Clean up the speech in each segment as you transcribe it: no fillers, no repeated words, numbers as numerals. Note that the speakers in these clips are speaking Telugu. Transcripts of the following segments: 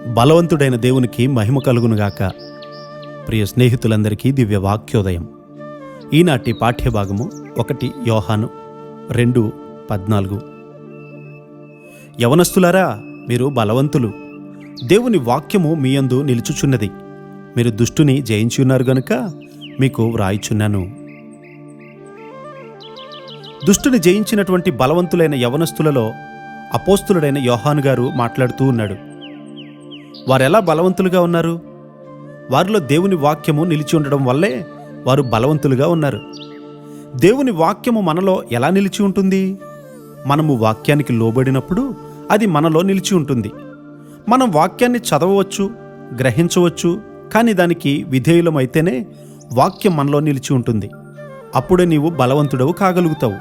బలవంతుడైన దేవునికి మహిమ కలుగునుగాక. ప్రియ స్నేహితులందరికీ దివ్య వాక్యోదయం. ఈనాటి పాఠ్యభాగము 1 యోహాను 2:14. యవనస్తులారా, మీరు బలవంతులు, దేవుని వాక్యము మీయందు నిలుచుచున్నది, మీరు దుష్టుని జయించున్నారు గనుక మీకు వ్రాయిచున్నాను. దుష్టుని జయించినటువంటి బలవంతులైన యవనస్తులలో అపోస్తులుడైన యోహాను గారు మాట్లాడుతూ ఉన్నాడు. వారెలా బలవంతులుగా ఉన్నారు? వారిలో దేవుని వాక్యము నిలిచి ఉండడం వల్లే వారు బలవంతులుగా ఉన్నారు. దేవుని వాక్యము మనలో ఎలా నిలిచి ఉంటుంది? మనము వాక్యానికి లోబడినప్పుడు అది మనలో నిలిచి ఉంటుంది. మనం వాక్యాన్ని చదవవచ్చు, గ్రహించవచ్చు, కానీ దానికి విధేయులమైతేనే వాక్యం మనలో నిలిచి ఉంటుంది. అప్పుడే నీవు బలవంతుడవు కాగలుగుతావు.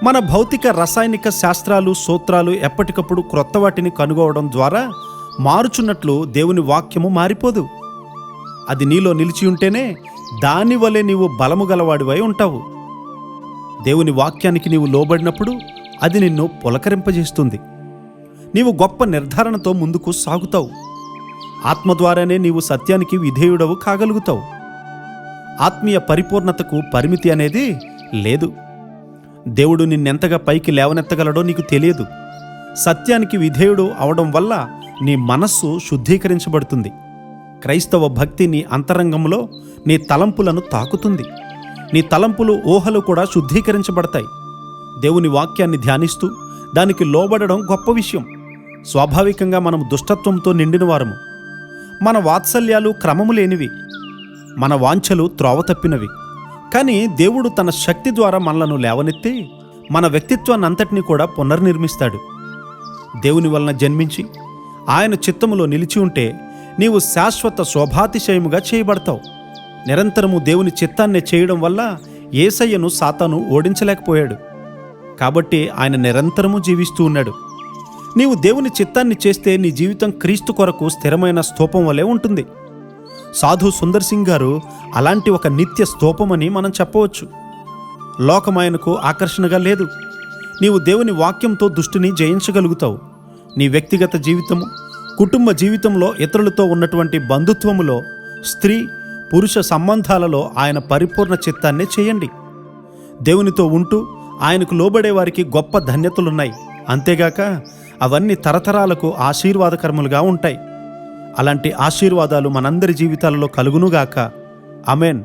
మన భౌతిక రసాయనిక శాస్త్రాలు, సూత్రాలు ఎప్పటికప్పుడు క్రొత్త వాటిని కనుగోవడం ద్వారా మారుచున్నట్లు దేవుని వాక్యము మారిపోదు. అది నీలో నిలిచి ఉంటేనే దానివలే నీవు బలము గలవాడివై ఉంటావు. దేవుని వాక్యానికి నీవు లోబడినప్పుడు అది నిన్ను పులకరింపజేస్తుంది. నీవు గొప్ప నిర్ధారణతో ముందుకు సాగుతావు. ఆత్మ ద్వారానే నీవు సత్యానికి విధేయుడవు కాగలుగుతావు. ఆత్మీయ పరిపూర్ణతకు పరిమితి అనేది లేదు. దేవుడు నిన్నెంతగా పైకి లేవనెత్తగలడో నీకు తెలియదు. సత్యానికి విధేయుడు అవడం వల్ల నీ మనస్సు శుద్ధీకరించబడుతుంది. క్రైస్తవ భక్తి నీ అంతరంగంలో నీ తలంపులను తాకుతుంది. నీ తలంపులు, ఊహలు కూడా శుద్ధీకరించబడతాయి. దేవుని వాక్యాన్ని ధ్యానిస్తూ దానికి లోబడడం గొప్ప విషయం. స్వాభావికంగా మనం దుష్టత్వంతో నిండిన వారము. మన వాత్సల్యాలు క్రమము లేనివి, మన వాంఛలు త్రోవ తప్పినవి. కానీ దేవుడు తన శక్తి ద్వారా మనలను లేవనెత్తి మన వ్యక్తిత్వాన్ని అంతటినీ కూడా పునర్నిర్మిస్తాడు. దేవుని వలన జన్మించి ఆయన చిత్తములో నిలిచి ఉంటే నీవు శాశ్వత శోభాతిశయముగా చేయబడతావు. నిరంతరము దేవుని చిత్తాన్నే చేయడం వల్ల యేసయ్యను సాతాను ఓడించలేకపోయాడు. కాబట్టి ఆయన నిరంతరము జీవిస్తూ ఉన్నాడు. నీవు దేవుని చిత్తాన్ని చేస్తే నీ జీవితం క్రీస్తు కొరకు స్థిరమైన స్తూపం వలె ఉంటుంది. సాధు సుందర్ సింగ్ గారు అలాంటి ఒక నిత్య స్తూపమని మనం చెప్పవచ్చు. లోకమాయనకు ఆకర్షణగా లేదు. నీవు దేవుని వాక్యంతో దుష్టుని జయించగలుగుతావు. నీ వ్యక్తిగత జీవితము, కుటుంబ జీవితంలో, ఇతరులతో ఉన్నటువంటి బంధుత్వములో, స్త్రీ పురుష సంబంధాలలో ఆయన పరిపూర్ణ చిత్తాన్నే చేయండి. దేవునితో ఉంటూ ఆయనకు లోబడే వారికి గొప్ప ధన్యతలున్నాయి. అంతేగాక అవన్నీ తరతరాలకు ఆశీర్వాదకరములుగా ఉంటాయి. అలాంటి ఆశీర్వాదాలు మనందరి జీవితాలలో కలుగునుగాక. ఆమేన్.